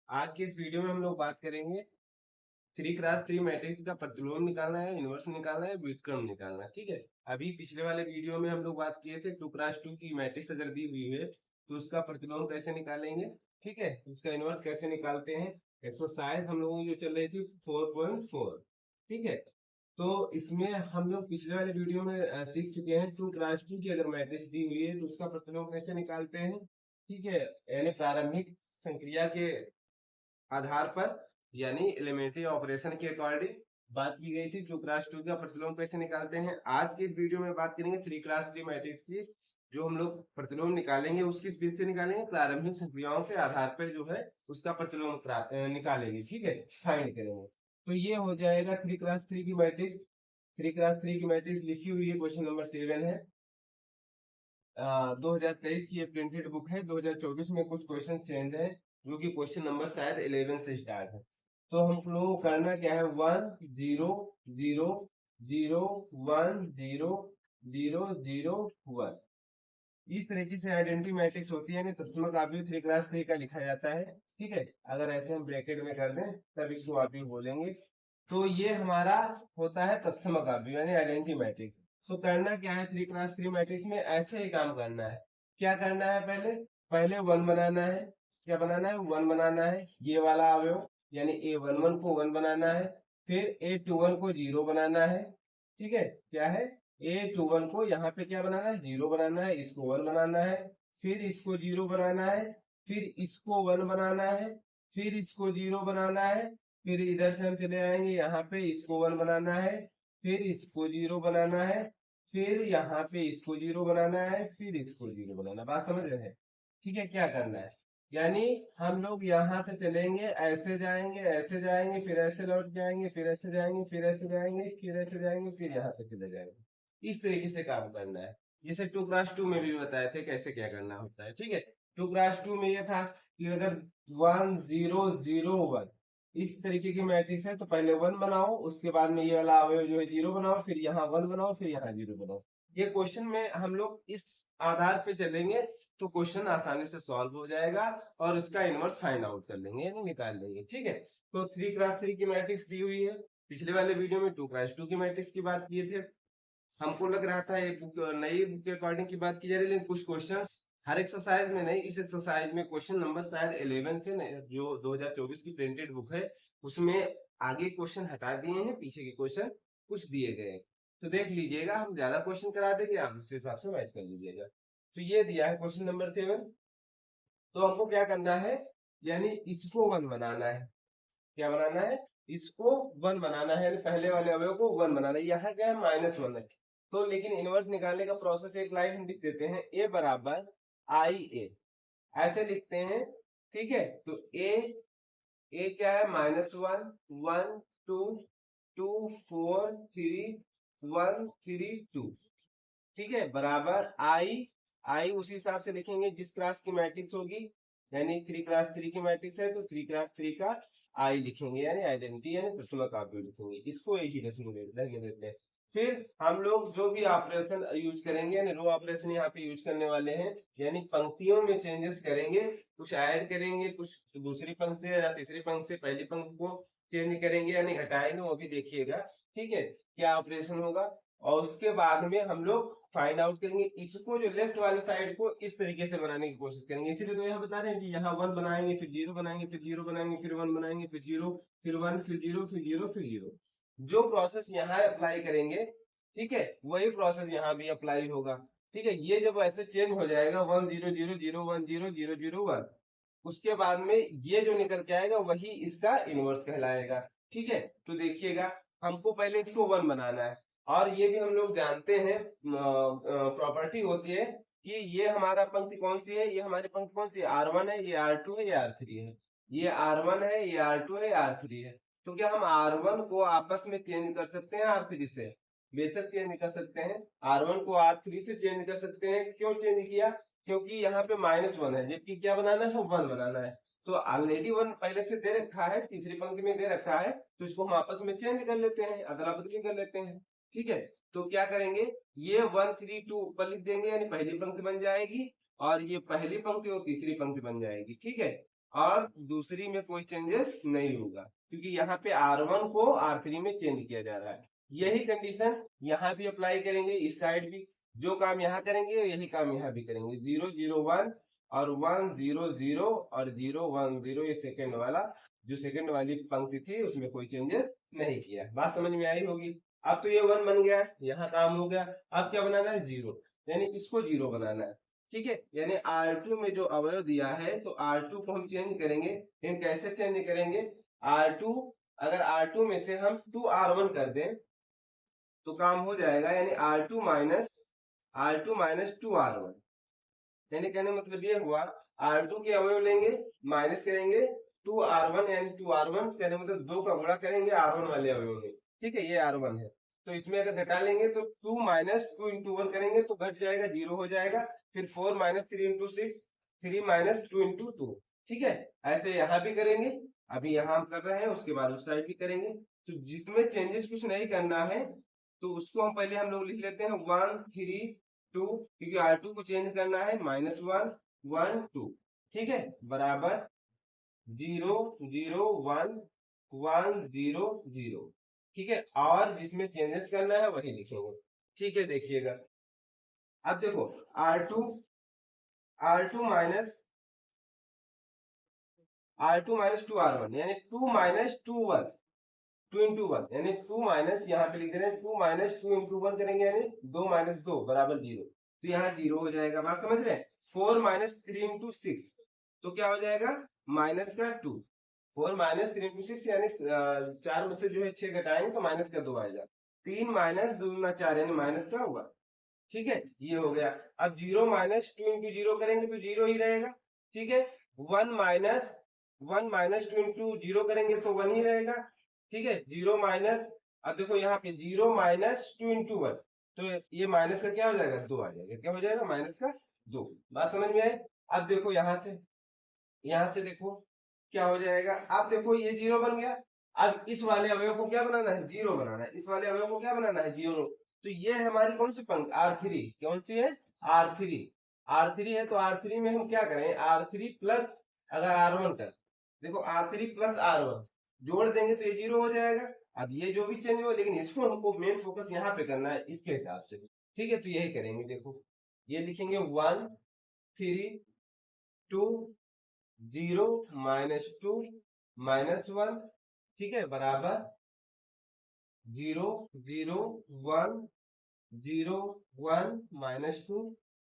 आज की इस वीडियो में हम लोग बात करेंगे 3x3 मैट्रिक्स का प्रतिलोम निकालना है, इनवर्स निकालना है, व्युत्क्रम निकालना है। ठीक है। अभी पिछले वाले वीडियो में हम लोग बात किए थे 2x2 की मैट्रिक्स अगर दी हुई है तो उसका प्रतिलोम कैसे निकालेंगे। ठीक है, उसका इनवर्स कैसे निकालते हैं। एक्सरसाइज हम लोगों की जो चल रही थी 4.4। ठीक है, तो इसमें हम लोग पिछले वाले वीडियो में सीख चुके हैं 2x2 की अगर मैट्रिक्स दी हुई है तो उसका प्रतिलोम कैसे निकालते हैं। ठीक है, यानी प्रारंभिक संक्रिया के आधार पर, यानी एलिमेंट्री ऑपरेशन के अकॉर्डिंग बात की गई थी। 2x2 का प्रतिलोम कैसे निकालते हैं। आज के वीडियो में बात करेंगे 3x3 मैट्रिक्स की। जो हम लोग प्रतिलोम निकालेंगे उसकी स्पीड से निकालेंगे, प्रारंभिक संक्रियाओं के आधार पर जो है उसका प्रतिलोम निकालेंगे। ठीक है, फाइंड करेंगे। तो ये हो जाएगा 3x3 की मैट्रिक्स। 3x3 की मैट्रिक्स लिखी हुई है, क्वेश्चन नंबर 7 है। 2023 की ये प्रिंटेड बुक है। 2024 में कुछ क्वेश्चन चेंज है, जो कि क्वेश्चन नंबर शायद 11 से स्टार्ट है। तो हम लोगों को करना क्या है, 1 0 0 0 1 0 0 0 1। इस तरीके से आइडेंटिटी मैट्रिक्स होती है, यानी तत्समक आव्यूह 3x3 का लिखा जाता है। ठीक है, अगर ऐसे हम ब्रैकेट में कर दें तब इसको आव्यूह बोलेंगे। तो ये हमारा होता है तत्समक आव्यूह यानी आइडेंटिटी मैट्रिक्स। तो करना क्या है, 3x3 मैट्रिक्स में ऐसे ही काम करना है। क्या करना है, पहले पहले वन बनाना है। क्या बनाना है, वन बनाना है। ये वाला अवयव यानी A11 को वन बनाना है। फिर A21 को जीरो बनाना है। ठीक है, क्या है, A21 को यहाँ पे क्या बनाना है, जीरो बनाना है। इसको वन बनाना है, फिर इसको जीरो बनाना है, फिर इसको वन बनाना है, फिर इसको जीरो बनाना है। फिर इधर से हम चले आएंगे, यहाँ पे इसको वन बनाना है, फिर इसको जीरो बनाना है, फिर यहाँ पे इसको जीरो बनाना है, फिर इसको जीरो बनाना। बात समझ रहे हैं। ठीक है, क्या करना है, यानी हम लोग यहाँ से चलेंगे, ऐसे जाएंगे, ऐसे जाएंगे, फिर ऐसे लौट जाएंगे, फिर ऐसे जाएंगे, फिर ऐसे जाएंगे, फिर ऐसे जाएंगे, फिर यहाँ पे चले जाएंगे। इस तरीके से काम करना है। जैसे 2x2 में भी बताए थे कैसे क्या करना होता है। ठीक है, 2x2 में ये था कि अगर 1 0 0 1 इस तरीके की मैट्रिक्स है तो पहले वन बनाओ, उसके बाद में ये वाला अवयव जो है जीरो बनाओ, फिर यहाँ वन बनाओ, फिर यहाँ जीरो बनाओ। ये क्वेश्चन में हम लोग इस आधार पे चलेंगे तो क्वेश्चन आसानी से सॉल्व हो जाएगा और उसका इनवर्स फाइंड आउट कर लेंगे यानी निकाल लेंगे। ठीक है, तो 3x3 की मैट्रिक्स दी हुई है। पिछले वाले वीडियो में 2x2 की मैट्रिक्स की बात किए थे। हमको लग रहा था एक बुक, नई बुक के अकॉर्डिंग की बात की जा रही है, लेकिन कुछ क्वेश्चंस हर एक्सरसाइज में नहीं, इस एक्सरसाइज में क्वेश्चन नंबर शायद 11 से नहीं, जो 2024 की प्रिंटेड बुक है उसमें आगे क्वेश्चन हटा दिए हैं, पीछे के क्वेश्चन कुछ दिए गए हैं। तो देख लीजिएगा, हम ज्यादा क्वेश्चन करा देंगे, आप उस हिसाब से मैच कर लीजिएगा। तो ये दिया है क्वेश्चन नंबर 7। तो हमको क्या करना है, यानी इसको वन बनाना है। क्या बनाना है, इसको वन बनाना है, यानी पहले वाले अवयव को वन बनाना है। यहाँ क्या है, -1 है। तो लेकिन इनवर्स निकालने का प्रोसेस एक लाइन हम लिख देते हैं, ए बराबर आई ए, ऐसे लिखते हैं। ठीक है, तो ए क्या है, -1 1 2 2 4 3 1 3 2। ठीक है, बराबर आई उसी हिसाब से लिखेंगे जिस क्लास की मैट्रिक्स होगी, यानी 3x3 की मैट्रिक्स है तो 3x3 का आई लिखेंगे, यानी आइडेंटिटी यानी तत्समक आव्यूह लिखेंगे। इसको एक ही रखेंगे, लगने देते हैं। फिर हम लोग जो भी ऑपरेशन यूज करेंगे, यानी रो ऑपरेशन यहाँ पे यूज करने वाले हैं, यानी पंक्तियों में चेंजेस करेंगे। कुछ ऐड करेंगे, कुछ दूसरी पंक्ति से या तीसरी पंक्ति से पहली पंक्ति को चेंज करेंगे यानी घटाएंगे, वो भी देखिएगा। ठीक है, क्या ऑपरेशन होगा। और उसके बाद में हम लोग फाइंड आउट करेंगे, इसको जो लेफ्ट वाले साइड को इस तरीके से बनाने की कोशिश करेंगे। इसीलिए तो यहाँ बता रहे हैं कि यहाँ वन बनाएंगे, फिर जीरो बनाएंगे, फिर जीरो बनाएंगे, फिर वन बनाएंगे, फिर जीरो, फिर वन, फिर जीरो, फिर जीरो, फिर जीरो। जो प्रोसेस यहाँ अप्लाई करेंगे, ठीक है, वही प्रोसेस यहाँ भी अप्लाई होगा। ठीक है, ये जब ऐसे चेंज हो जाएगा 1 0 0 0 1 0 0 0 1, उसके बाद में ये जो निकल के आएगा वही इसका इनवर्स कहलाएगा। ठीक है, तो देखिएगा, हमको पहले इसको वन बनाना है। और ये भी हम लोग जानते हैं, प्रॉपर्टी होती है कि ये हमारा पंक्ति कौन सी है, ये हमारी पंक्ति कौन सी है, R1 है, ये R2 है, ये R3 है। ये R1 है, ये R2 है, ये R3 है। तो क्या हम R1 को आपस में चेंज कर सकते हैं R3 से? बेशक चेंज कर सकते हैं। R1 को R3 से चेंज कर सकते हैं। क्यों चेंज किया, क्योंकि यहाँ पे -1 है, जबकि क्या बनाना है, वन बनाना है। तो ऑलरेडी वन पहले से दे रखा है, तीसरी पंक्ति में दे रखा है, तो इसको हम आपस में चेंज कर लेते हैं, अदला बदली कर लेते हैं। ठीक है, तो क्या करेंगे, ये 1 3 2 ऊपर लिख देंगे, यानी पहली पंक्ति बन जाएगी, और ये पहली पंक्ति और तीसरी पंक्ति बन जाएगी। ठीक है, और दूसरी में कोई चेंजेस नहीं होगा, क्योंकि यहाँ पे R1 को R3 में चेंज किया जा रहा है। यही कंडीशन यहाँ भी अप्लाई करेंगे, इस साइड भी जो काम यहाँ करेंगे यही काम यहाँ भी करेंगे। 0 0 1 और 1 0 0 और 0 1 0, ये सेकंड वाला जो सेकंड वाली पंक्ति थी उसमें कोई चेंजेस नहीं किया। बात समझ में आई होगी। अब तो ये 1 बन गया, यहाँ काम हो गया। अब क्या बनाना है? 0, यानी इसको 0 बनाना है। ठीक है, यानी R2 में जो अवयव दिया है तो R2 को हम चेंज करेंगे। लेकिन कैसे चेंज करेंगे? R2, अगर R2 में से हम 2R1 कर दें तो काम हो जाएगा, यानी R2 माइनस 2R1। यानी कहने मतलब ये हुआ, R2 के अवयव लेंगे, माइनस करेंगे 2R1, यानी 2R1 कहने मतलब 2 का गुणा करेंगे R1 वाले अवयव में। ठीक है, ये R1 है, तो इसमें अगर घटा लेंगे तो 2 माइनस 2 इंटू 1 करेंगे तो घट जाएगा, 0 हो जाएगा। फिर 4 माइनस 3 इंटू 6, 3 माइनस 2 इंटू 2। ठीक है, ऐसे यहाँ भी करेंगे। अभी यहाँ हम कर रहे हैं, उसके बाद उस साइड भी करेंगे। तो जिसमें चेंजेस कुछ नहीं करना है तो उसको हम पहले हम लोग लिख लेते हैं 1 3 2, क्योंकि R2 को चेंज करना है, -1 1 2। ठीक है, बराबर 0 0 1 1 0 0। ठीक है, और जिसमें चेंजेस करना है वही लिखेंगे। ठीक है, देखिएगा। अब देखो R2 माइनस टू R1, यानी 2 माइनस 2 1, 2 इंटू 1, यानी 2 माइनस, यहाँ पे लिख दे रहे हैं 2 माइनस 2 इंटू 1 करेंगे, यानी 2 माइनस 2 बराबर 0। तो यहाँ 0 हो जाएगा। बात समझ रहे हैं? 4 माइनस 3 इंटू 6, तो क्या हो जाएगा? माइनस का 2। 4 माइनस 3 इंटू 6, यानी 4 में से जो है 6 घटाएंगे तो माइनस का 2 आएगा। 3 माइनस 2 गुना 4, यानी माइनस का हुआ। ठीक है, ये हो गया। अब 0 माइनस 2 इंटू 0 करेंगे तो 0 ही रहेगा। ठीक है, 1 माइनस 2 इंटू 0 करेंगे तो 1 ही रहेगा। ठीक है, 0 माइनस, अब देखो यहाँ पे 0 माइनस 2 इंटू 1, तो ये माइनस का क्या हो जाएगा? 2 आ जाएगा। क्या हो जाएगा? माइनस का 2। बात समझ में आई? अब देखो यहाँ से देखो क्या हो जाएगा। अब देखो ये 0 बन गया। अब इस वाले अवयव को क्या बनाना है? 0 बनाना है। इस वाले अवयव को क्या बनाना है? 0। तो ये हमारी कौन सी पंक्ति? R3। कौन सी है? R3। R3 है, तो R3 में हम क्या करें? R3 प्लस, अगर R1 कर, देखो R3 प्लस R1 जोड़ देंगे तो ये 0 हो जाएगा। अब ये जो भी चेंज हो, लेकिन इसको हमको मेन फोकस यहाँ पे करना है, इसके हिसाब से। ठीक है, तो यही करेंगे। देखो ये लिखेंगे 1 3 2 0 माइनस 2 माइनस 1। ठीक है, बराबर 0 0 1 0 1 माइनस 2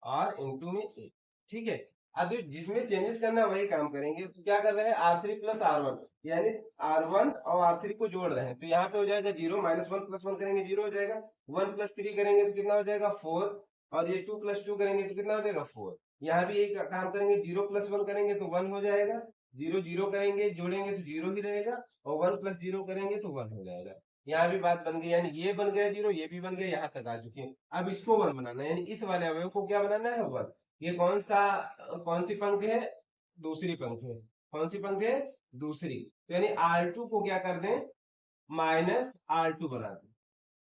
और इंटू में 1। ठीक है, अब जिसमें चेंजेस करना है वही काम करेंगे। तो क्या कर रहे हैं? R3 प्लस R1, यानी R1 और R3 को जोड़ रहे हैं। तो यहाँ पे हो जाएगा 0 माइनस 1 प्लस 1 करेंगे 0 हो जाएगा। 1 प्लस 3 करेंगे तो कितना हो जाएगा? 4। और ये 2 प्लस 2 करेंगे तो कितना हो जाएगा? 4। यहाँ भी यही काम करेंगे, 0 प्लस 1 करेंगे तो 1 हो जाएगा। 0 0 करेंगे, जोड़ेंगे तो 0 ही रहेगा। और 1 प्लस 0 करेंगे तो 1 हो जाएगा। यहाँ भी बात बन गई, यानी ये बन गया 0, ये भी बन गया, यहाँ तक आ चुके हैं। अब इसको 1 बनाना है, यानी इस वाले अवयव को क्या बनाना है? 1। ये कौन सी पंक्ति है? दूसरी पंक्ति है। कौन सी पंक्ति है? दूसरी। तो यानी R2 को क्या कर दें? माइनस R2 बना दें।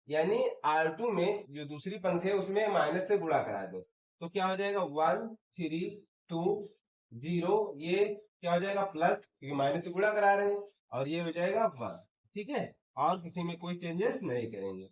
यानी R2 में जो दूसरी पंक्ति है उसमें माइनस से गुणा करा दो, तो क्या हो जाएगा? 1 3 2 0, ये क्या हो जाएगा? प्लस, क्योंकि माइनस से गुणा करा रहे हैं, और ये हो जाएगा 1। ठीक है, और किसी में कोई चेंजेस नहीं करेंगे।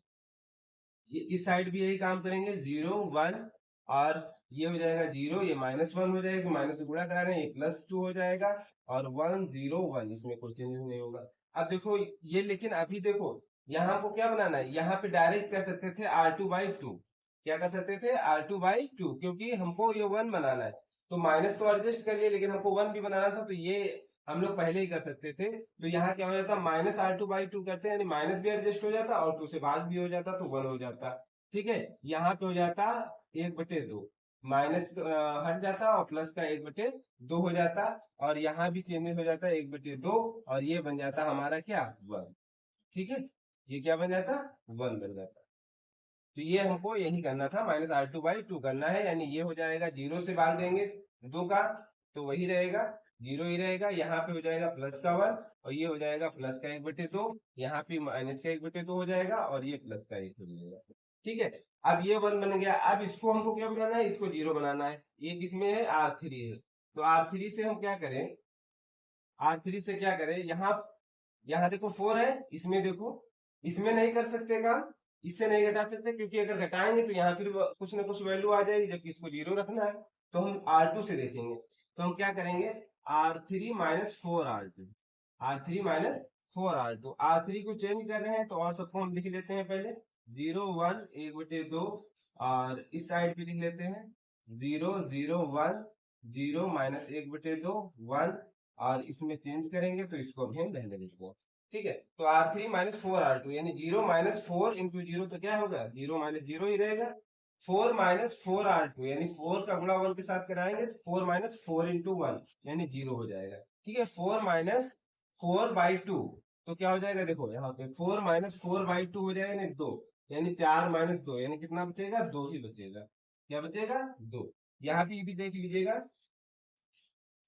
ये इस साइड भी यही काम करेंगे, 0 1, और ये हो जाएगा 0, ये -1 हो जाएगा, माइनस से गुणा करा रहे हैं, ये +2 हो जाएगा। और 1 0 1, इसमें कोई चेंजेस नहीं होगा। अब देखो ये, लेकिन अभी देखो यहाँ हमको क्या बनाना है? यहाँ पे डायरेक्ट कर सकते थे R2/2। क्या कर सकते थे? R2/2, क्योंकि हमको ये 1 बनाना है। तो माइनस तो एडजस्ट कर लिए, लेकिन हमको 1 भी बनाना था, तो ये हम लोग पहले ही कर सकते थे। तो यहाँ क्या हो जाता? -R2/2 करते हैं, यानी माइनस भी एडजस्ट हो जाता और 2 से भाग भी हो जाता, तो 1 हो जाता। ठीक है, यहाँ पे हो जाता 1/2, माइनस हट जाता और प्लस का 1/2 हो जाता। और यहाँ भी चेंजेस हो जाता 1/2, और ये बन जाता हमारा क्या? 1। ठीक है, ये क्या बन जाता? 1 बन जाता। तो ये हमको यही करना था, -R2/2 करना है, यानी ये हो जाएगा, 0 से भाग देंगे 2 का तो वही रहेगा, 0 ही रहेगा। यहाँ पे हो जाएगा प्लस का 1, और ये हो जाएगा प्लस का 1/2, यहाँ पे माइनस का 1/2 हो जाएगा, और ये प्लस का 1 हो जाएगा। ठीक है, अब ये 1 बन गया। अब इसको हमको क्या बनाना है? इसको 0 बनाना है। ये किसमें है? R3 है। तो R3 से हम क्या करें? R3 से क्या करें, यहाँ यहाँ देखो 4 है, इसमें देखो, इसमें नहीं कर सकते काम, इससे नहीं घटा सकते, क्योंकि अगर घटाएंगे तो यहाँ फिर कुछ ना कुछ वैल्यू आ जाएगी, जबकि इसको 0 रखना है। तो हम R2 से देखेंगे, तो हम क्या करेंगे, R3 minus 4R2, R3 minus 4R2, R3 को चेंज कर रहे हैं तो और सबको हम लिख लेते हैं पहले, 0 1 1/2, और इस साइड पे लिख लेते हैं 0 0 1 0 माइनस 1/2 1, और इसमें चेंज करेंगे तो इसको भी हम रहने देते हैं। ठीक है, तो R3 माइनस 4R2 यानी 0 माइनस 4 इंटू 0 तो क्या होगा, 0 माइनस 0 ही रहेगा। 4 माइनस 4R2 यानी 4 का गुणा 1 के साथ कराएंगे तो 4 माइनस 4 इंटू 1 यानी 0 हो जाएगा। ठीक है, 4 माइनस 4/2 तो क्या हो जाएगा, देखो यहाँ पे 4 माइनस 4/2 हो जाएगा, नहीं 2, यानी 4 माइनस 2 यानी कितना बचेगा, 2 ही बचेगा। क्या बचेगा, 2। यहाँ पे ये भी देख लीजिएगा,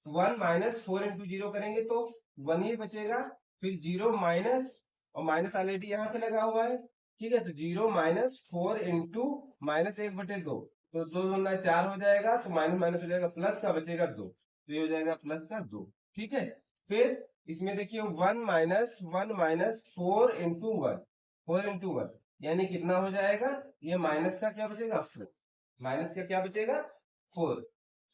1 माइनस 4 इंटू 0 करेंगे तो 1 ही बचेगा, फिर 0 माइनस, और माइनस ऑलरेडी यहाँ से लगा हुआ है। ठीक है, तो 0 माइनस 4 इंटू माइनस 1/2, तो 2 दूना 4 हो जाएगा, तो माइनस माइनस हो जाएगा, प्लस का बचेगा 2, तो ये हो जाएगा प्लस का 2। ठीक है, फिर इसमें देखिए 1 माइनस 4 इंटू 1, 4 इंटू 1 यानी कितना हो जाएगा, ये माइनस का क्या बचेगा, 4, माइनस का क्या बचेगा, 4,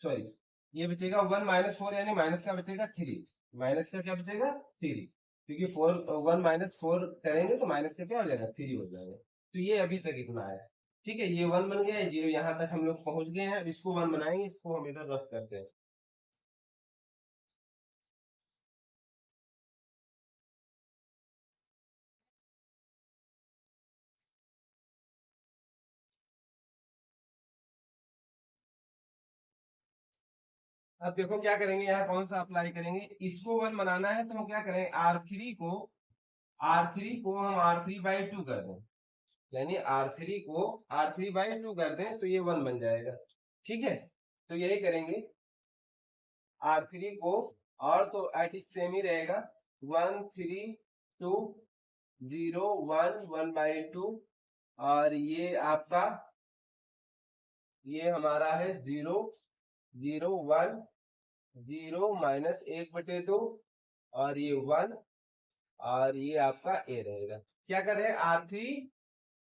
सॉरी, ये बचेगा 1 माइनस 4 यानी माइनस का बचेगा 3, माइनस का क्या बचेगा 3, क्योंकि 4 1 माइनस 4 करेंगे तो माइनस का क्या हो जाएगा, 3 हो जाएगा। तो ये अभी तक इतना है। ठीक है, ये 1 बन गया, ये 0 यहाँ तक हम लोग पहुंच गए हैं। अब इसको 1 बनाएंगे, इसको हम इधर रफ करते हैं। अब देखो क्या करेंगे, यहाँ कौन सा अप्लाई करेंगे, इसको 1 बनाना है तो हम क्या करेंगे, R3 को हम R3/2 कर दें, यानी R3 को R3/2 कर दें तो ये 1 बन जाएगा। ठीक है, तो यही करेंगे, R3 को, और तो एट इज सेम ही रहेगा, 1 3 2 0 1 1/2, और ये आपका, ये हमारा है 0 0 1 0 माइनस 1/2, और ये 1, और ये आपका ए रहेगा। क्या कर रहे हैं, R3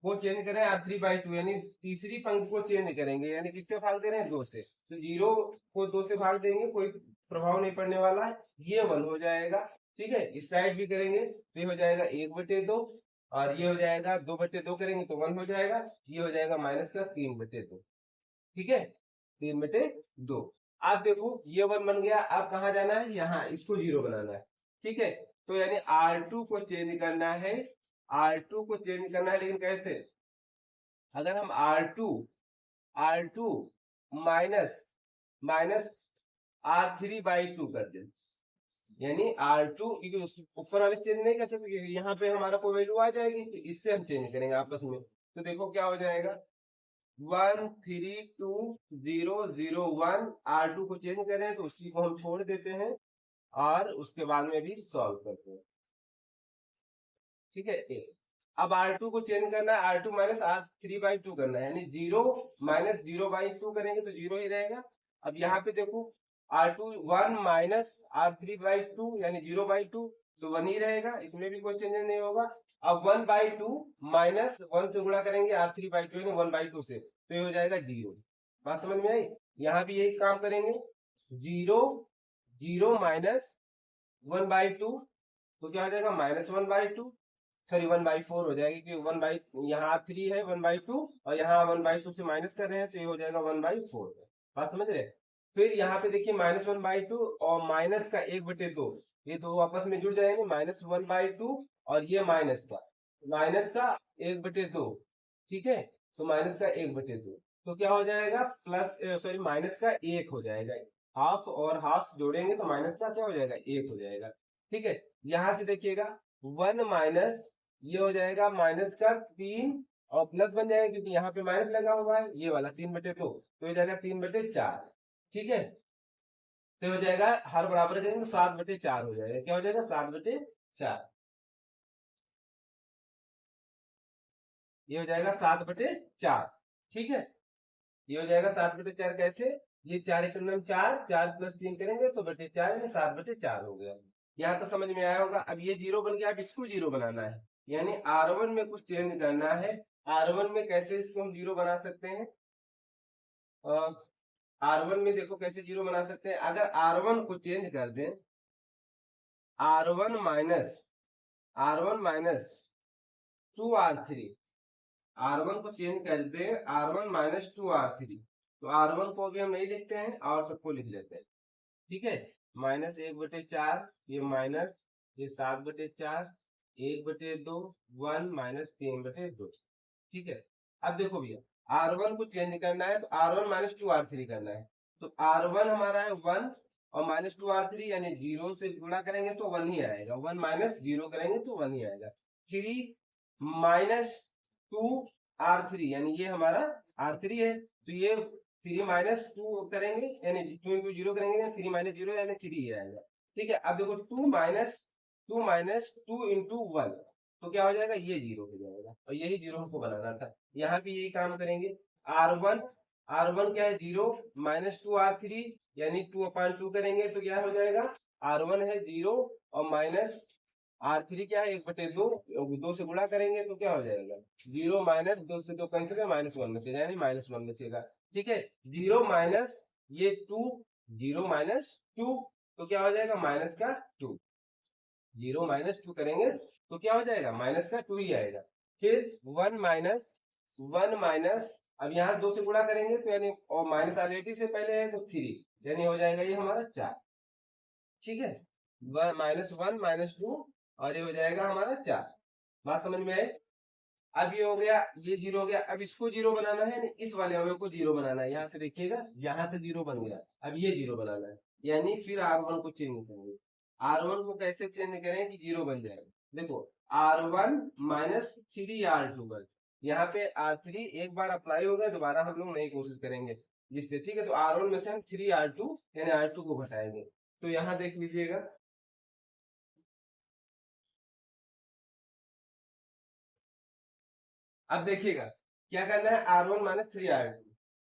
को चेंज करें R3/2 यानी तीसरी पंक्ति को चेंज करेंगे, यानी किससे भाग दे रहे हैं, 2 से, तो 0 को 2 से भाग देंगे, कोई प्रभाव नहीं पड़ने वाला है, ये 1 हो जाएगा। ठीक है, इस साइड भी करेंगे तो ये हो जाएगा 1/2, और ये हो जाएगा 2/2 करेंगे तो 1 हो जाएगा, ये हो जाएगा माइनस का 3/2। ठीक है, 3/2। आप देखो ये 1 बन गया, अब कहाँ जाना है, यहाँ इसको 0 बनाना है। ठीक है, तो यानी R2 को चेंज करना है, R2 को चेंज करना है, लेकिन कैसे, अगर हम R2 माइनस माइनस R3/2 कर दें, यानी R2, क्योंकि ऊपर वाले चेंज नहीं कर सकते, यहाँ पे हमारा कोई वैल्यू आ जाएगी, तो इससे हम चेंज करेंगे आपस में। तो देखो क्या हो जाएगा, 1 3 2 0 0 1, R2 को चेंज करें तो उसी को हम छोड़ देते हैं, और उसके बाद में भी सॉल्व करते हैं। ठीक है, अब R2 को चेंज करना है, R2 माइनस R3/2 करना है, यानी 0 माइनस 0/2 करेंगे तो 0 ही रहेगा। अब यहाँ पे देखो, R2 1 माइनस R3/2 यानी 0/2, तो 1 ही रहेगा, इसमें भी कोई चेंज नहीं होगा। अब 1/2 माइनस 1 से गुणा करेंगे R3/2 यानी 1/2 से, तो ये हो जाएगा 0। बात समझ में आई, यहाँ भी यही काम करेंगे, 0 0 माइनस 1/2, तो क्या हो जाएगा, -1/2, सॉरी 1/4 हो जाएगी, क्योंकि 1 बाई, यहाँ 3 है 1/2, और यहाँ 1/2 से माइनस कर रहे हैं तो ये हो जाएगा 1/4। बात समझ रहे हैं, फिर यहाँ पे देखिए -1/2 और माइनस का 1/2, ये दो आपस में जुड़ जाएंगे, -1/2, और ये माइनस का 1/2। ठीक है, तो माइनस का 1/2, तो क्या हो जाएगा, प्लस, सॉरी माइनस का 1 हो जाएगा, हाफ और हाफ जोड़ेंगे तो माइनस का क्या हो जाएगा, 1 हो जाएगा। ठीक है, यहां से देखिएगा 1 माइनस, ये हो जाएगा माइनस का 3, और प्लस बन जाएगा क्योंकि यहाँ पे माइनस लगा हुआ है, ये वाला 3/2, तो हो जाएगा 3/4। ठीक है, तो हो जाएगा, हर बराबर करेंगे तो 7/4 हो जाएगा, क्या हो जाएगा, 7/4, ये हो जाएगा 7/4। ठीक है, ये हो जाएगा 7/4 कैसे, ये 4 एक नाम 4, 4 प्लस 3 करेंगे तो बटे 4 यानी 7/4 हो गया। यहाँ तो समझ में आया होगा। अब ये जीरो बन गया, अब इसको जीरो बनाना है, यानी R1 में कुछ चेंज करना है। R1 में कैसे इसको हम जीरो बना सकते हैं? R1 में देखो कैसे जीरो बना सकते हैं। अगर R1 को चेंज कर दें, R1 माइनस 2R3, R1 को चेंज कर दे R1 माइनस 2R3, तो R1 को भी हम नहीं लिखते हैं और सबको लिख लेते हैं। ठीक है, -1/4, ये माइनस, ये 7/4, 1/2, 1 माइनस 3/2। ठीक है, अब देखो भैया R1 को चेंज करना है तो R1 माइनस 2R3 करना है। तो R1 हमारा है 1 और माइनस 2R3 यानी 0 से गुणा करेंगे तो 1 ही आएगा, 1 माइनस 0 करेंगे तो 1 ही आएगा। 3 माइनस 2R3 यानी ये हमारा R3 है, तो ये 3 माइनस 2 करेंगे यानी 2 इंटू 0 करेंगे, 3 माइनस 0 यानी 3 ही आएगा। ठीक है, अब देखो 2 माइनस 2 इंटू 1, तो क्या हो जाएगा, ये 0 हो जाएगा, और यही 0 हमको बनाना था। यहाँ भी यही काम करेंगे। R1 क्या है 0, माइनस 2R3 यानी 2/2 करेंगे तो क्या हो जाएगा, R1 है 0 और माइनस R3 क्या है 1/2, 2 से गुणा करेंगे तो क्या हो जाएगा, 0 माइनस 2 से 2 कैंसिल है, -1 बचेगा, यानी -1 बचेगा। ठीक है, 0 माइनस ये 2, 0 माइनस 2, तो क्या हो जाएगा माइनस का 2, 0 माइनस 2 करेंगे तो क्या हो जाएगा, माइनस का 2 ही आएगा। फिर 1 माइनस, अब यहाँ 2 से गुणा करेंगे तो यानी, और माइनस ऑलरेडी से पहले है तो 3, यानी हो जाएगा ये हमारा 4। ठीक है, -1 -2 और ये हो जाएगा हमारा 4। बात समझ में आए? अब ये हो गया, ये 0 हो गया। अब इसको 0 बनाना है, यानी इस वाले अवयव को 0 बनाना है। यहाँ से देखिएगा, यहाँ तक 0 बन गया, अब ये 0 बनाना है, यानी फिर R1 को चेंज करेंगे। R1 को कैसे चेंज करें कि 0 बन जाए? देखो R1 माइनस 3R2 बन, यहाँ पे R3 एक बार अप्लाई हो गया, दोबारा हम लोग नई कोशिश करेंगे जिससे। ठीक है, तो R1 में से हम 3R2 यानी R2 को घटाएंगे। तो यहाँ देख लीजिएगा, अब देखिएगा क्या करना है, R1 माइनस 3R2।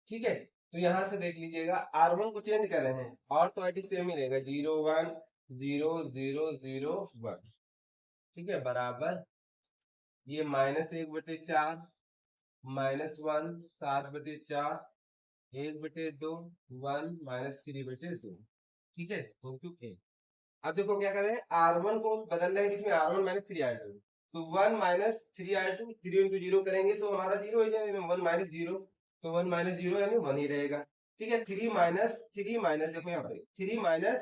ठीक है, तो यहां से देख लीजिएगा R1 को चेंज कर रहे हैं और तो आईटी सेम ही रहेगा, 0 1 0 0 0 1। ठीक है, बराबर ये -1/4 -1 7/4 1/2 1 -3/2। ठीक है, तो अब देखो क्या कर रहे हैं, R1 को बदल रहे हैं, इसमें R1 माइनस 3R2, तो 1 माइनस 3R2, 3 इंटू 0 करेंगे तो हमारा 0 हो जाएगा, 1 माइनस 0, तो 1 माइनस 0 यानी 1 ही रहेगा। ठीक है, 3 माइनस देखो यहाँ पे 3 माइनस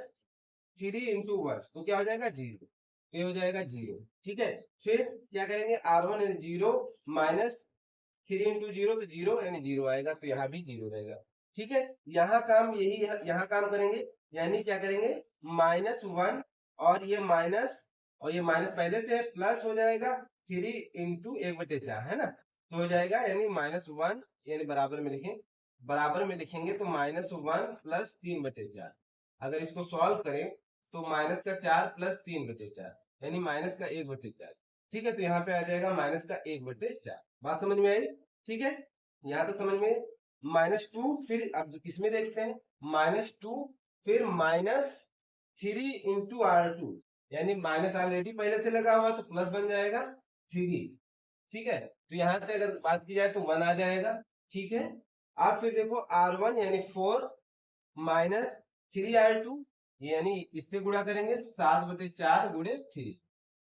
3 इंटू 1 तो क्या हो जाएगा 0, ये हो जाएगा 0। ठीक है, फिर क्या करेंगे, R1 यानी 0 माइनस 3 इंटू 0 तो 0 यानी 0 आएगा, तो यहाँ भी 0 रहेगा। ठीक है, यहाँ काम यही है, यहाँ काम करेंगे, यानी क्या करेंगे, -1 और ये माइनस, और ये माइनस पहले से है, प्लस हो जाएगा 3 इंटू 1/4 है ना, तो हो जाएगा यानी -1, यानी बराबर में लिखें, बराबर में लिखेंगे तो -1 प्लस 3/4। अगर इसको सॉल्व करें तो माइनस का 4 प्लस 3/4 यानी माइनस का 1/4। ठीक है, तो यहाँ पे आ जाएगा माइनस का 1/4। बात समझ में आई? ठीक है, यहाँ तो समझ में, -2, फिर अब इसमें देखते हैं, -2 फिर -3 इंटू R2, यानी माइनस ऑलरेडी पहले से लगा हुआ तो प्लस बन जाएगा 3। ठीक है, तो यहां से अगर बात की जाए तो 1 आ जाएगा। ठीक है, अब फिर देखो R1 यानी 4 माइनस 3R2, यानी इससे गुणा करेंगे 7/4 गुणे 3।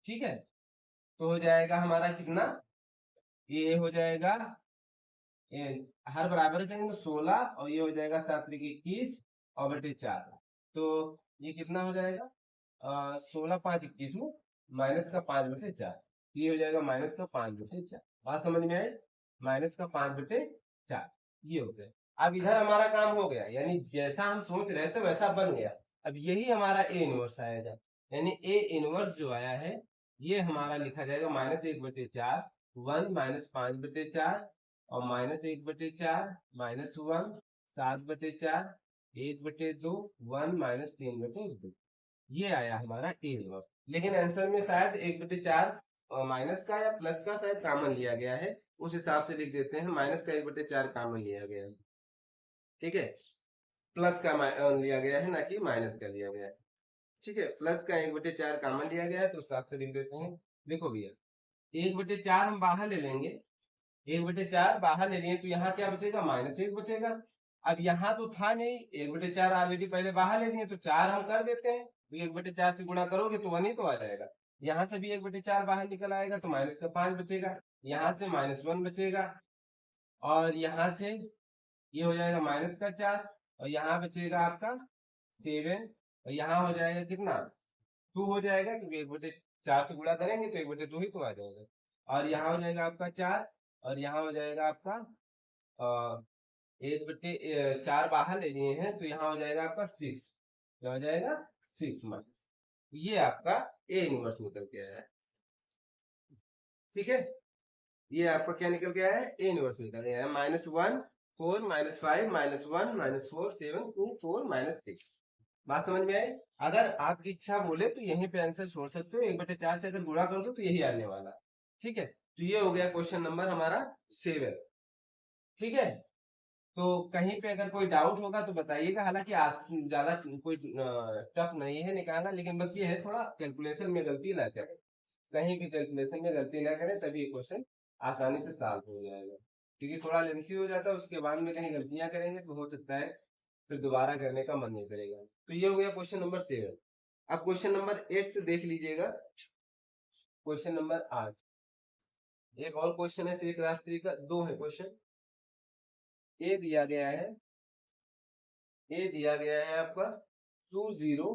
ठीक है, तो हो जाएगा हमारा कितना, ये हो जाएगा, ये हर बराबर करेंगे तो 16, और ये हो जाएगा 7 × 21 और बटे 4, तो ये कितना हो जाएगा, 16 5 21 माइनस का 5/4, ये हो जाएगा माइनस का 5/4। बात समझ में आए, माइनस का 5/4 ये हो गया। अब इधर हमारा काम हो गया, यानी जैसा हम सोच रहे थे वैसा बन गया। अब यही हमारा ए इनवर्स आएगा, यानी ए इनवर्स जो आया है ये हमारा लिखा जाएगा -1/4 1 -5/4 और -1/4 -1 7/4 1/2 1 -3/2, ये आया हमारा ए इनवर्स। लेकिन आंसर में शायद 1/4 माइनस का या प्लस का शायद कॉमन लिया गया है, उस हिसाब से लिख देते हैं, माइनस का 1/4 कॉमन लिया गया है। ठीक है, प्लस का लिया गया है, ना कि माइनस का लिया गया है। ठीक है, प्लस का 1/4 कॉमन लिया गया है, तो उस हिसाब से लिख देते हैं। देखो भैया, 1/4 हम बाहर ले लेंगे, 1/4 बाहर ले लिए तो यहाँ क्या बचेगा, -1 बचेगा। अब यहाँ तो था नहीं, 1/4 ऑलरेडी पहले बाहर ले लिए, तो 4 हम कर देते हैं, तो 1/4 से गुणा करोगे तो 1 ही तो आ जाएगा। यहाँ से भी 1/4 बाहर निकल आएगा, तो -5 बचेगा। यहाँ से -1 बचेगा, और यहाँ से ये हो जाएगा -4, और यहाँ बचेगा आपका 7, और यहाँ हो जाएगा कितना, 2 हो जाएगा, क्योंकि 1/4 से गुणा करेंगे तो 1/2 ही तो आ जाएगा। और यहाँ हो जाएगा आपका 4, और यहाँ हो जाएगा आपका 1/4 बाहर ले लिए हैं, तो यहाँ हो जाएगा आपका 6, क्या हो जाएगा 6 माइनस, ये आपका ए इनवर्स निकल के आया है। ठीक है, ये आपका क्या निकल के आया है, ए इनवर्स निकल गया है। -1 4 -5 -1 -4 7 2 4 -6। बात समझ में आई? अगर आपकी इच्छा बोले तो यहीं पे आंसर छोड़ सकते हो, 1/4 से अगर गुणा कर दो तो यही आने वाला। ठीक है, तो ये हो गया क्वेश्चन नंबर हमारा 7। ठीक है, तो कहीं पे अगर कोई डाउट होगा तो बताइएगा, हालांकि ज्यादा कोई टफ नहीं है निकालना, लेकिन बस ये है थोड़ा कैलकुलेशन में गलती ना करें, कहीं भी कैलकुलेशन में गलती ना करें, तभी ये क्वेश्चन आसानी से सॉल्व हो जाएगा। क्योंकि थोड़ा लेंथी हो जाता है, उसके बाद में कहीं गलतियां करेंगे तो हो सकता है फिर दोबारा करने का मन नहीं करेगा। तो ये हो गया क्वेश्चन नंबर 7। अब क्वेश्चन नंबर 8 देख लीजिएगा, क्वेश्चन नंबर 8 एक और क्वेश्चन है, 3 क्लास 3 का 2 है क्वेश्चन। ए दिया गया है, ए दिया गया है आपका 2 0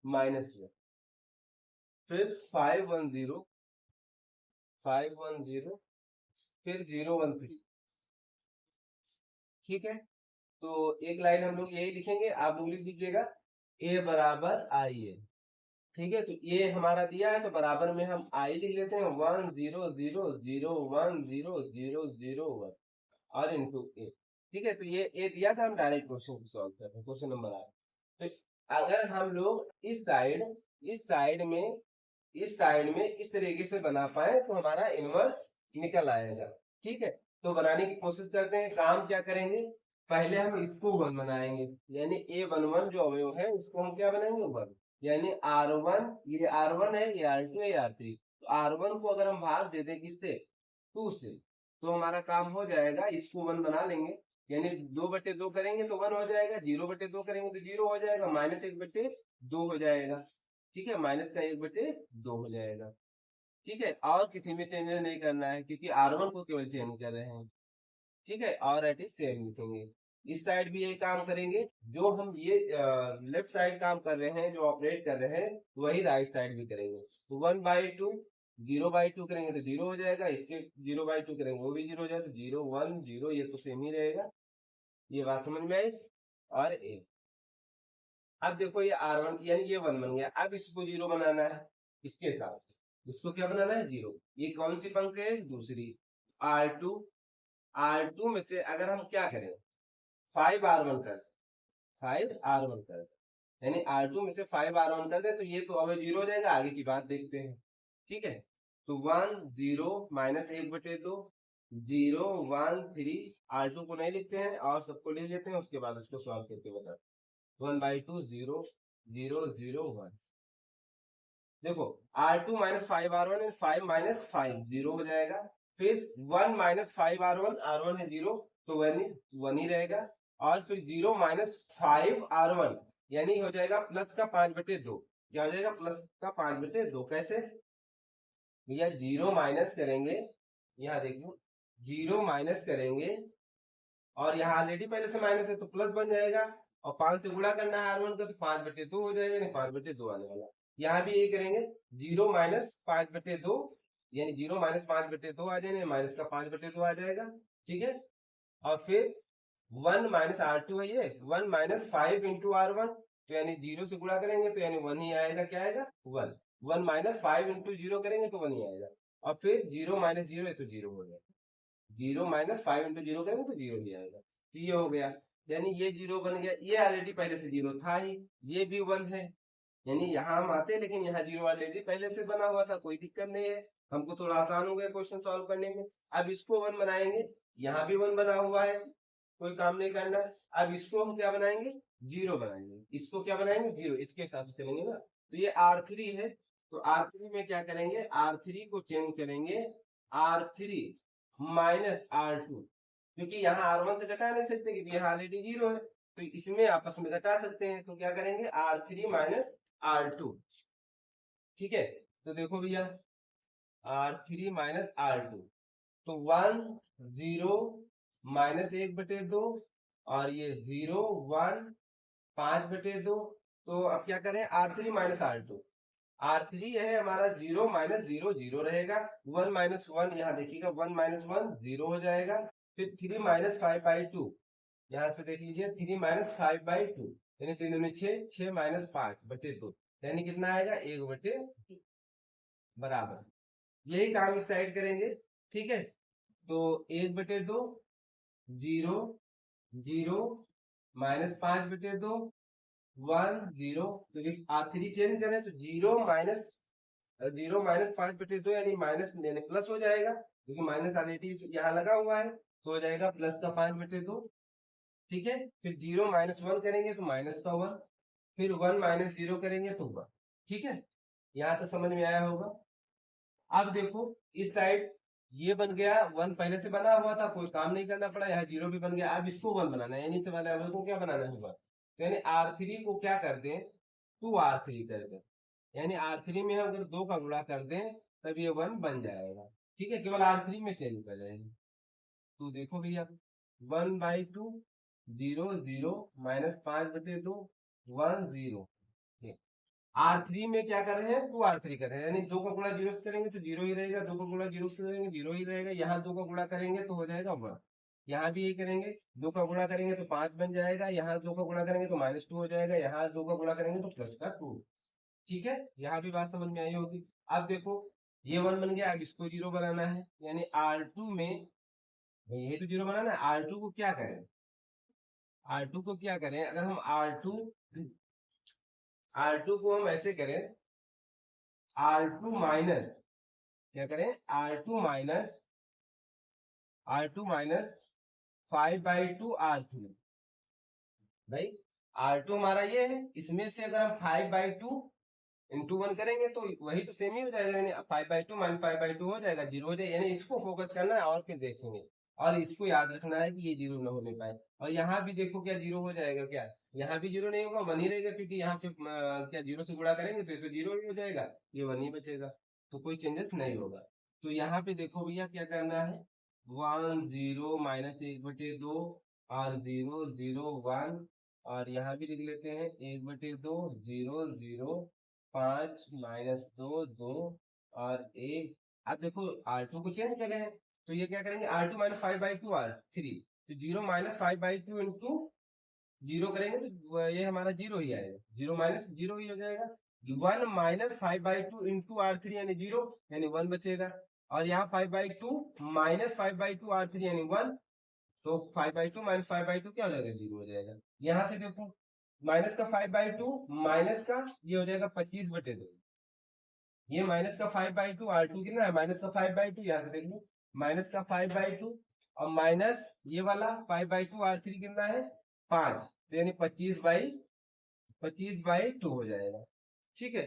-1, फिर 5 1 0 फिर 0 1 3। ठीक है, तो एक लाइन हम लोग यही लिखेंगे, आप लोग लिख दीजिएगा ए बराबर आई ए। ठीक है, तो ये हमारा दिया है, तो बराबर में हम आई लिख लेते हैं, 1 0 0 0 1 0 0 0 1 और इनटू ए। ठीक है, तो ये ए दिया था, हम डायरेक्ट क्वेश्चन को सॉल्व कर रहे हैं, क्वेश्चन नंबर 8। तो अगर हम लोग इस साइड में इस तरीके से बना पाए तो हमारा इनवर्स निकल आएगा। ठीक है, तो बनाने की कोशिश करते हैं। काम क्या करेंगे, पहले हम इसको 1 बनाएंगे, यानी A11 जो अवयव है उसको हम क्या बनाएंगे 1, यानी R1, ये R1 है, ये R2 है, ये R3। तो R1 को अगर हम भाग दे दें किससे, 2 से, तो हमारा काम हो जाएगा, इसको 1 बना लेंगे, यानी 2/2 करेंगे तो 1 हो जाएगा, 0/2 करेंगे तो 0 हो जाएगा, -1/2 हो जाएगा। ठीक है, -1/2 हो जाएगा। ठीक है, और किसी में चेंजेस नहीं करना है, क्योंकि R1 को केवल चेंज कर रहे हैं। ठीक है, और एट इज सेम लिखेंगे। इस साइड भी यही काम करेंगे, जो हम ये लेफ्ट साइड काम कर रहे हैं, जो ऑपरेट कर रहे हैं, वही राइट साइड भी करेंगे। तो 1/2 0/2 करेंगे तो 0 हो जाएगा, इसके 0/2 करेंगे वो भी 0 हो जाएगा, तो 0 1 0 ये तो सेम ही रहेगा। ये बात समझ में आई? और ए, अब देखो ये R1 यानी ये 1 बन गया। अब इसको 0 बनाना है, इसके साथ इसको क्या बनाना है 0। ये कौन सी पंक्ति है, दूसरी। R2, R2 में से अगर हम क्या करें 5R1 कर 5R1 कर, यानी R2 में से 5R1 कर दे तो ये तो अब 0 हो जाएगा। आगे की बात देखते हैं। ठीक है, तो 1 0 -1/2 0 1 3। R2 को नहीं लिखते हैं और सबको लिख लेते हैं, उसके बाद उसको सॉल्व करके बताते हैं। 1/2 0 0 0 1। देखो R2 -5R1 है, 5 -5 0 हो जाएगा। फिर 1 -5R1, R1 है 0 तो 1 ही रहेगा। और फिर 0 -5R1 यानी हो जाएगा प्लस का 5/2। क्या हो जाएगा, प्लस का 5/2। कैसे भैया, 0 माइनस करेंगे, यहाँ देखो 0 माइनस करेंगे, और यहाँ ऑलरेडी पहले से माइनस है तो प्लस बन जाएगा, और 5 से गुणा करना है R1 का तो 5/2 हो जाएगा, यानी 5/2 आने वाला। यहाँ भी यही करेंगे, 0 -5/2 यानी 0 -5/2 आ जाएगा, माइनस का 5/2 आ जाएगा। ठीक है, और फिर 1 -R2 है, ये 1 -5 इंटू R1, तो यानी 0 से गुणा करेंगे तो यानी 1 ही आएगा। क्या आएगा 1 1 -5 इंटू 0 करेंगे तो 1 ही आएगा। और फिर 0 -0 है तो 0 हो जाएगा। 0 -5 इंटू 0 करेंगे तो 0 ही आएगा। तो ये हो गया, यानी ये 0 बन गया। ये ऑलरेडी पहले से 0 था ही, ये भी 1 है, यानी यहाँ हम आते हैं, लेकिन यहाँ 0 ऑलरेडी पहले से बना हुआ था, कोई दिक्कत नहीं है, हमको थोड़ा आसान हो गया क्वेश्चन सॉल्व करने में। अब इसको 1 बनाएंगे, यहाँ भी 1 बना हुआ है, कोई काम नहीं करना है। अब इसको हम क्या बनाएंगे, जीरो बनाएंगे, इसको क्या बनाएंगे, जीरो, इसके हिसाब से चलेंगे ना। तो ये R3 है, तो R3 में क्या करेंगे, R3 को चेंज करेंगे R3 माइनस R2, क्योंकि यहाँ R1 से घटा नहीं सकते क्योंकि यहाँ ऑलरेडी जीरो है, तो इसमें आपस में घटा सकते हैं, तो क्या करेंगे R3 माइनस R2। ठीक है, तो देखो भैया R3 माइनस R2, तो 1 0 माइनस 1/2, और ये 0 1 5/2। तो अब क्या करें, R3 माइनस R2, R3 है हमारा 0 माइनस 0 0 रहेगा, 1 माइनस 1 यहाँ देखिएगा, 1 माइनस 1 0 हो जाएगा, फिर 3 माइनस 5/2, यहाँ से देख लीजिए 3 माइनस 5/2, यानी 3 में 6, 6 माइनस 5/2, यानी कितना आएगा 1/, बराबर। यही काम इस साइड करेंगे। ठीक है, तो 1/2, 0 0 माइनस 5/2, 1 0, तो R3 चेंज करें तो 0 माइनस 5/2 यानी माइनस यानी प्लस हो जाएगा, क्योंकि माइनस ऑलरेडी यहाँ लगा हुआ है, तो हो जाएगा प्लस का 5/2। ठीक है, फिर 0 माइनस 1 करेंगे तो माइनस का 1, फिर 1 माइनस 0 करेंगे तो 1। ठीक है, यहाँ तक समझ में आया होगा। अब देखो इस साइड ये बन गया, 1 पहले से बना हुआ था, कोई काम नहीं करना पड़ा, यहाँ 0 भी बन गया। अब इसको 1 बनाना है, यानी से वाले लेवल को क्या बनाना होगा, तो यानी R3 को क्या कर दें, 2R3 कर दें, यानी R3 में हम अगर 2 का गुणा कर दें तब ये 1 बन जाएगा। ठीक है, केवल R3 में चेंज कर जाएंगे। तो देखो भैया 1/2 0 0 माइनस 5/2 1 0। R3 में क्या कर रहे हैं, 2R3 कर रहे हैं, यानी 2 का गुणा 0 से करेंगे तो 0 ही रहेगा, 2 का गुणा 0 से करेंगे 0 ही रहेगा, यहाँ 2 का गुणा करेंगे तो हो जाएगा 1, यहाँ भी यही करेंगे, 2 का गुणा करेंगे तो 5 बन जाएगा, यहाँ 2 का गुणा करेंगे तो -2 हो जाएगा, यहाँ 2 का गुणा करेंगे तो प्लस का 2। ठीक है, यहाँ भी बात समझ में आई होगी। अब देखो ये 1 बन गया, अब इसको 0 बनाना है, यानी R2 में, यही तो 0 बनाना है, R2 को क्या करें, R2 को क्या करें, अगर हम R2 को हम ऐसे करें, R2 माइनस, क्या करें, R2 माइनस 5/2 R3, भाई R2 हमारा ये है, इसमें से अगर हम 5/2 इंटू 1 करेंगे तो वही तो सेम ही हो जाएगा, यानी 5/2 माइनस 5/2 हो जाएगा, 0 हो जाएगा, यानी इसको फोकस करना है और फिर देखेंगे, और इसको याद रखना है कि ये 0 ना होने पाए। और यहाँ भी देखो क्या 0 हो जाएगा, क्या यहाँ भी 0 नहीं होगा, 1 ही रहेगा, क्योंकि यहाँ पे क्या 0 से गुणा करेंगे तो ये तो 0 ही हो जाएगा, ये 1 ही बचेगा, तो कोई चेंजेस नहीं होगा। तो यहाँ पे देखो भैया क्या करना है, 1 0 माइनस 1/2 और 0 0 1, और यहाँ भी लिख लेते हैं 1/2 0 0 5 -2 2 और 1। अब देखो R2 को चेंज करें हैं, तो ये क्या करेंगे, R2 माइनस 5/2 R3, तो 0 माइनस 5/2 इंटू 0 करेंगे तो ये हमारा 0 ही आएगा, 0 माइनस 0 ही हो जाएगा, 1 माइनस 5/2 इंटू R3 यानी 0, यानी 1 बचेगा, और यहाँ 5/2 माइनस 5/2 R3 यानी 1, तो 5/2 माइनस 5/2 क्या हो जाएगा, 0 हो जाएगा। यहाँ से देखो माइनस का 5/2 माइनस का ये हो जाएगा 25/2, ये माइनस का 5/2 R2 कितना है, माइनस का 5/2, यहाँ से देख लो माइनस का 5/2 और माइनस ये वाला 5/2 R3 कितना है 5, तो यानी 25/2 हो जाएगा। ठीक है,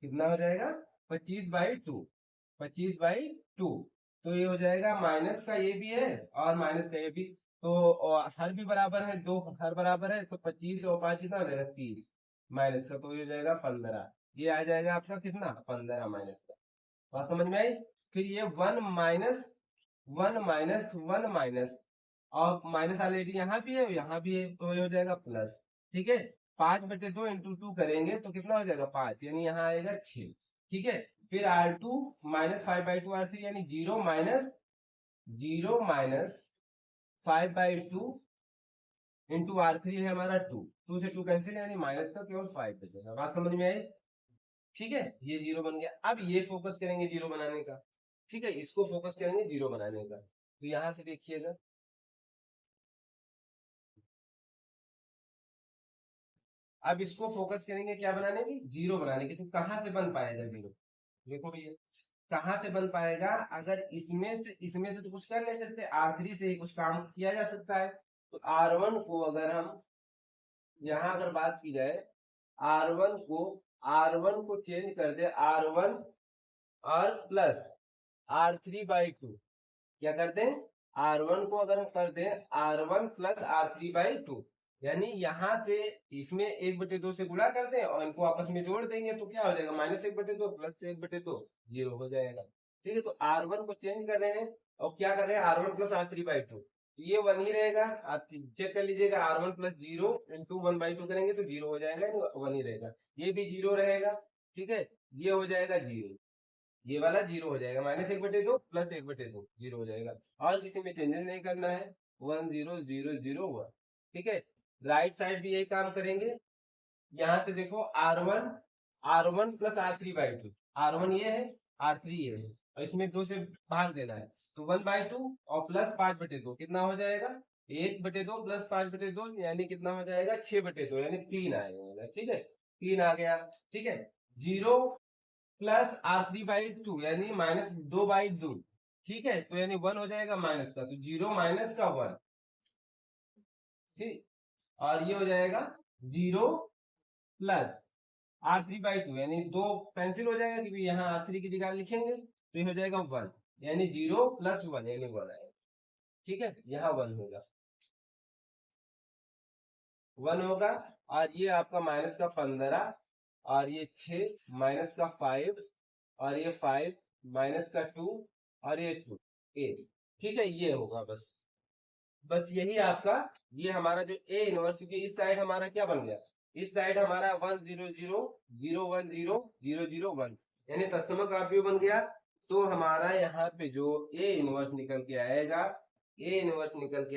कितना हो जाएगा 25/2, 25/2, तो ये हो जाएगा, माइनस का ये भी है और माइनस का ये भी, तो हर भी बराबर है, दो हर बराबर है, तो 25 और 5 कितना हो जाएगा 30, माइनस का तो ये हो जाएगा 15, ये आ जाएगा आपका कितना 15 माइनस का। बात समझ में आई। फिर ये 1 माइनस और माइनस ऑलरेडी यहाँ भी है यहाँ भी है, तो ये हो जाएगा प्लस। ठीक है, 5/2 इंटू 2 करेंगे तो कितना हो जाएगा 5, यानी यहाँ आएगा 6। ठीक है, फिर R2 माइनस 5/2 R3 यानी 0 माइनस 5/2 इंटू R3 है हमारा 2, 2 से 2 कैंसिल, यानी माइनस का केवल 5 बचेगा। बात समझ में आई। ठीक है, ये 0 बन गया। अब ये फोकस करेंगे 0 बनाने का। ठीक है, इसको फोकस करेंगे 0 बनाने का, तो यहां से देखिएगा, अब इसको फोकस करेंगे क्या बनाने की, 0 बनाने की, तो कहां से बन पाएगा 0, देखो भैया कहाँ से बन पाएगा, अगर इसमें से तो कुछ कर नहीं सकते, R3 से ही कुछ काम किया जा सकता है। तो R1 को अगर हम यहाँ अगर बात की जाए, R1 को चेंज कर दे R1 और प्लस R3/2, क्या कर दें, R1 को अगर हम कर दें R1 प्लस R3/2, यानी यहाँ से इसमें 1/2 से गुणा कर दें और इनको आपस में जोड़ देंगे तो क्या हो जाएगा, -1/2 प्लस 1/2 0 हो जाएगा। ठीक है, तो R1 को चेंज कर रहे हैं और क्या कर रहे हैं, R1 प्लस R3/2, तो ये 1 ही रहेगा। आप चेक कर लीजिएगा, R1 प्लस 0 इंटू 1/2 करेंगे तो 0 हो जाएगा, 1 ही रहेगा। ये भी 0 रहेगा। ठीक है, ये हो जाएगा 0, ये वाला 0 हो जाएगा, -1/2 प्लस 1/2 0 हो जाएगा। और किसी में चेंजेस नहीं करना है, 1 0 0 0 1। ठीक है, राइट साइड भी यही काम करेंगे। यहाँ से देखो R1 प्लस R3/2, R1 ये है, R3 ये है, और इसमें 2 से भाग देना है, तो 1/2 और प्लस 5/2 कितना हो जाएगा, 1/2 प्लस 5/2 यानी कितना हो जाएगा, 6/2 यानी 3 आएगा। ठीक है, 3 आ गया। ठीक है, 0 प्लस R3/2 यानी -2/2। ठीक है, तो यानी 1 हो जाएगा माइनस का, तो 0 माइनस का 1। ठीक, और ये हो जाएगा 0 प्लस R3/2 यानी 2 कैंसिल हो जाएगा, क्योंकि यहाँ R3 की जगह लिखेंगे, तो ये हो जाएगा 1, यानी 0 प्लस 1 यानी 1 आएगा। ठीक है, यहाँ 1 होगा, 1 होगा। और ये आपका माइनस का 15, और ये 6 माइनस का 5, और ये 5 माइनस का 2, और ये 2 8। ठीक है, ये होगा बस यही आपका, ये हमारा जो ए इनवर्स, क्योंकि इस साइड हमारा क्या बन गया, इस साइड हमारा 1 0 0 0 1 0 0 0 1 यानी तत्समक काव्य बन गया। तो हमारा यहाँ पे जो ए इनवर्स निकल के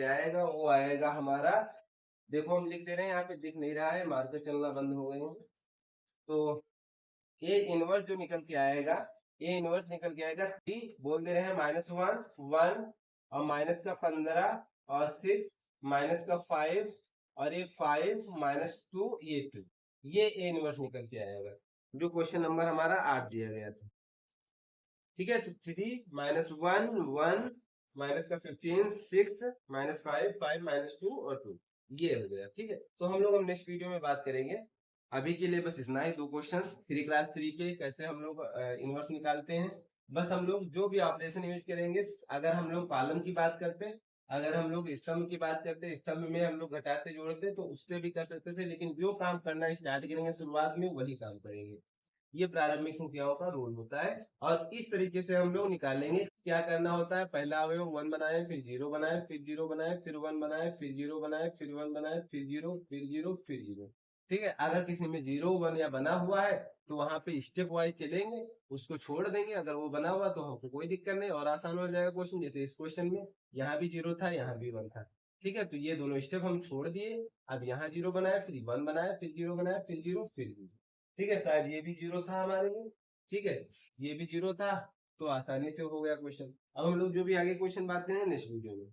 आएगा, वो आएगा हमारा, देखो हम लिख दे रहे हैं, यहाँ पे दिख नहीं रहा है, मार्कर चलना बंद हो गए हैं। तो ए इनवर्स जो निकल के आएगा, थ्री बोल दे रहे हैं, -1 1 और माइनस का 15 और 6 माइनस का 5 और ये 5 -2 ये 2, ये ए इनवर्स निकल के आएगा, जो क्वेश्चन नंबर हमारा 8 दिया गया था। ठीक है, तो 3 -1 1 माइनस का 15 6 -5 5 -2 और 2, ये हो गया। ठीक है, तो हम लोग नेक्स्ट वीडियो में बात करेंगे। अभी के लिए बस इतना ही, 2 क्वेश्चंस 3 क्लास 3 के कैसे हम लोग इनवर्स निकालते हैं। बस हम लोग जो भी ऑपरेशन यूज करेंगे, अगर हम लोग कॉलम की बात करते हैं, अगर हम लोग स्तंभ की बात करते हैं, स्तंभ में हम लोग घटाते जोड़ते तो उससे भी कर सकते थे, लेकिन जो काम करना स्टार्ट करेंगे शुरुआत में वही काम करेंगे। ये प्रारंभिक संख्याओं का रूल होता है, और इस तरीके से हम लोग निकालेंगे। क्या करना होता है, पहला अवयव 1 बनाए, फिर 0 बनाए, फिर 0 बनाए, फिर 1 बनाए, फिर 0 बनाए, फिर 1 बनाए, फिर 0 फिर 0 फिर 0। ठीक है, अगर किसी में 0 1 या बना हुआ है तो वहां पे स्टेप वाइज चलेंगे, उसको छोड़ देंगे। अगर वो बना हुआ तो हमको कोई दिक्कत नहीं, और आसान हो जाएगा क्वेश्चन। जैसे इस क्वेश्चन में यहाँ भी 0 था, यहाँ भी 1 था। ठीक है, तो ये दोनों स्टेप हम छोड़ दिए। अब यहाँ 0 बनाया, फिर 1 बनाया, फिर 0 बनाया, फिर 0 फिर 0। ठीक है, शायद ये भी 0 था हमारे लिए। ठीक है, ये भी 0 था, तो आसानी से हो गया क्वेश्चन। अब हम लोग जो भी आगे क्वेश्चन बात करेंगे नेक्स्ट वीडियो में।